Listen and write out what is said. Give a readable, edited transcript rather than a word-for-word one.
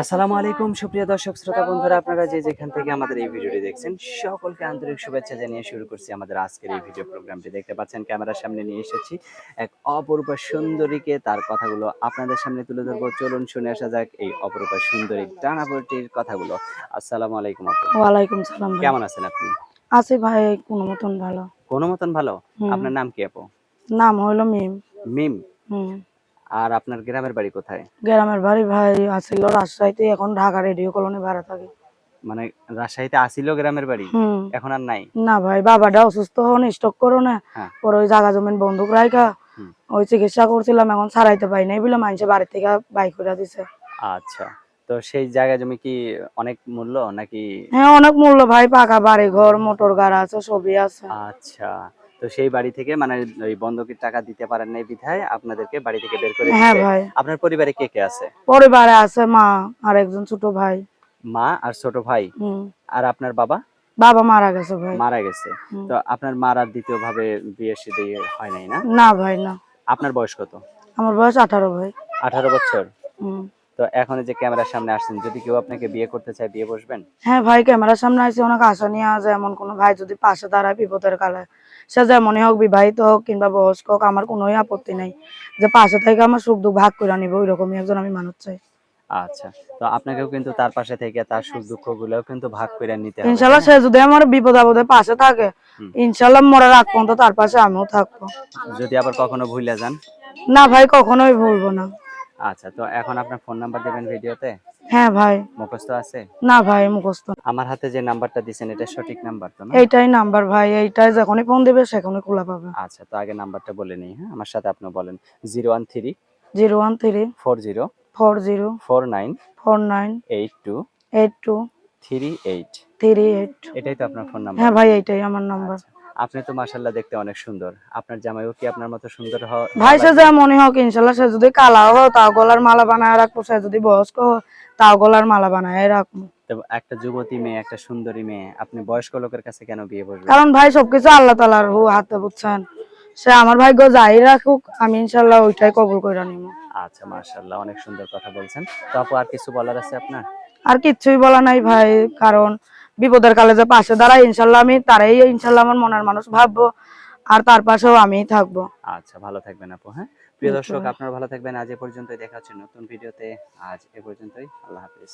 আসসালামু আলাইকুম সুপ্রিয় দর্শক শ্রোতা বন্ধুরা, আপনারা যে যেখান থেকে আমাদের এই ভিডিওটি দেখছেন সকলকে আন্তরিক শুভেচ্ছা জানিয়ে শুরু করছি আমাদের আজকের এই ভিডিও প্রোগ্রামটি। দেখতে পাচ্ছেন ক্যামেরার সামনে নিয়ে এসেছি এক অপরূপা সুন্দরীকে, তার কথাগুলো আপনাদের সামনে তুলে ধরবো। চলুন শুনে আসা যাক এই অপরূপা সুন্দরী টানাপোড়েনটির কথাগুলো। আসসালামু আলাইকুম আপু। ওয়ালাইকুম সালাম ভাই। কেমন আছেন আপনি? আছি ভাই কোনো মতন ভালো। কোনো মতন ভালো। হুম। আপনার নাম কি আপু? নাম হইলো মিম। মিম। হুম। আর আপনার গ্রামের বাড়ি কোথায়? গ্রামের বাড়ি ভাই আছিল রাজশাহীতে, এখন ঢাকা রেডিও কলোনি ভাড়া থাকি। মানে রাজশাহীতে আসিল গ্রামের বাড়ি, হুম। এখন আর নাই? না ভাই, বাবাটা অসুস্থ হন, স্ট্রোক করো না, হ্যাঁ। পরে ওই জায়গা জমিন বন্দুক রাইখা হুম। ওই চিকিৎসা করছিলাম, এখন ছাড়াইতে পাই নাই বলে মানুষে বাড়ি থেকে বাই করে দিছে। আচ্ছা, তো সেই জায়গা জমি কি অনেক মূল্য নাকি? হ্যাঁ অনেক মূল্য ভাই, পাকা বাড়ি ঘর মোটর গাড়ি আছে, সবই আছে। আচ্ছা, তো সেই বাড়ি থেকে মানে ওই বন্ধকির টাকা দিতে পারেন নাই বিধায় আপনাদেরকে বাড়ি থেকে বের করে হ্যাঁ দিচ্ছে। ভাই। আপনার পরিবারে কে কে আছে? পরিবারে আছে মা আর একজন ছোট ভাই। মা আর ছোট ভাই। হুম। আর আপনার বাবা? বাবা মারা গেছে ভাই। মারা গেছে। হুম। তো আপনার মার আর দ্বিতীয় ভাবে বিয়ে শাদী হয় নাই না? না ভাই না। আপনার বয়স কত? আমার বয়স 18 ভাই। 18 বছর। হুম। তো এখন এই যে ক্যামেরার সামনে আসছেন, যদি কেউ আপনাকে বিয়ে করতে চায় বিয়ে বসবেন? হ্যাঁ ভাই, ক্যামেরার সামনে আসছে অনেক আশা নিয়ে আছে, এমন কোন ভাই যদি পাশে দাঁড়ায় বিপদের কালে, সে যেমনই হোক, বিবাহিত হোক কিংবা বয়স্ক হোক, আমার কোনোই আপত্তি নাই, যে পাশে থেকে আমার সুখ দুঃখ ভাগ করে নিব, ওইরকমই একজন আমি মানুষ চাই। আচ্ছা, তো আপনাকেও কিন্তু তার পাশে থেকে তার সুখ দুঃখ গুলোও কিন্তু ভাগ করে নিতে হবে, ইনশাল্লাহ সে যদি আমার বিপদ আপদে পাশে থাকে, ইনশাল্লাহ মরার আগ পর্যন্ত তার পাশে আমিও থাকবো। যদি আবার কখনো ভুলে যান? না ভাই, কখনোই ভুলবো না। আচ্ছা, তো এখন আপনার ফোন নাম্বার দিবেন ভিডিওতে? হ্যাঁ ভাই। মুখস্থ আছে? না ভাই, মুখস্থ না। আমার হাতে যে নাম্বারটা দিছেন এটা সঠিক নাম্বার তো না? এইটাই নাম্বার ভাই, এইটাই যখনই ফোন দিবে সেখানে খোলা পাবে। আচ্ছা, তো আগে নাম্বারটা বলে নিই। হ্যাঁ, আমার সাথে আপনি বলেন। 013 013 40 40 49 49 82 82 38। 38। এটাই তো আপনার ফোন নাম্বার? হ্যাঁ ভাই, এইটাই আমার নাম্বার। আচ্ছা, আপনি তো মাশাআল্লাহ দেখতে অনেক সুন্দর। আপনার জামাইও কি আপনার মতো সুন্দর ভাই হওয়া সে লাগবে? যেমনই হোক, ইনশাল্লাহ সে যদি কালাও হয় তাও গলার মালা বানায় রাখবো, সে যদি বয়স্ক হয় তাও গলার মালা বানায় রাখবো। তো একটা যুবতী মেয়ে, একটা সুন্দরী মেয়ে আপনি বয়স্ক লোকের কাছে কেন বিয়ে বসবেন? কারণ ভাই সবকিছু আল্লাহ তাআলার হাতে, বুঝছেন, সে আমার ভাগ্য যাই রাখুক, আমি ইনশাল্লাহ ওইটাই কবুল করে নিব। আচ্ছা, মাশাআল্লাহ অনেক সুন্দর কথা বলছেন। তো আপু আর কিছু বলার আছে আপনার? আর কিচ্ছুই বলা নাই ভাই, কারণ বিপদের কালে যে পাশে দাঁড়ায়, ইনশাল্লাহ আমি তারাই ইনশাল্লাহ আমার মনের মানুষ ভাববো, আর তার পাশেও আমিই থাকবো। আচ্ছা, ভালো থাকবেন আপু। হ্যাঁ, প্রিয় দর্শক আপনারা ভালো থাকবেন। আজ এ পর্যন্তই, দেখা হচ্ছে নতুন ভিডিওতে। আজ এ পর্যন্তই, আল্লাহ হাফেজ।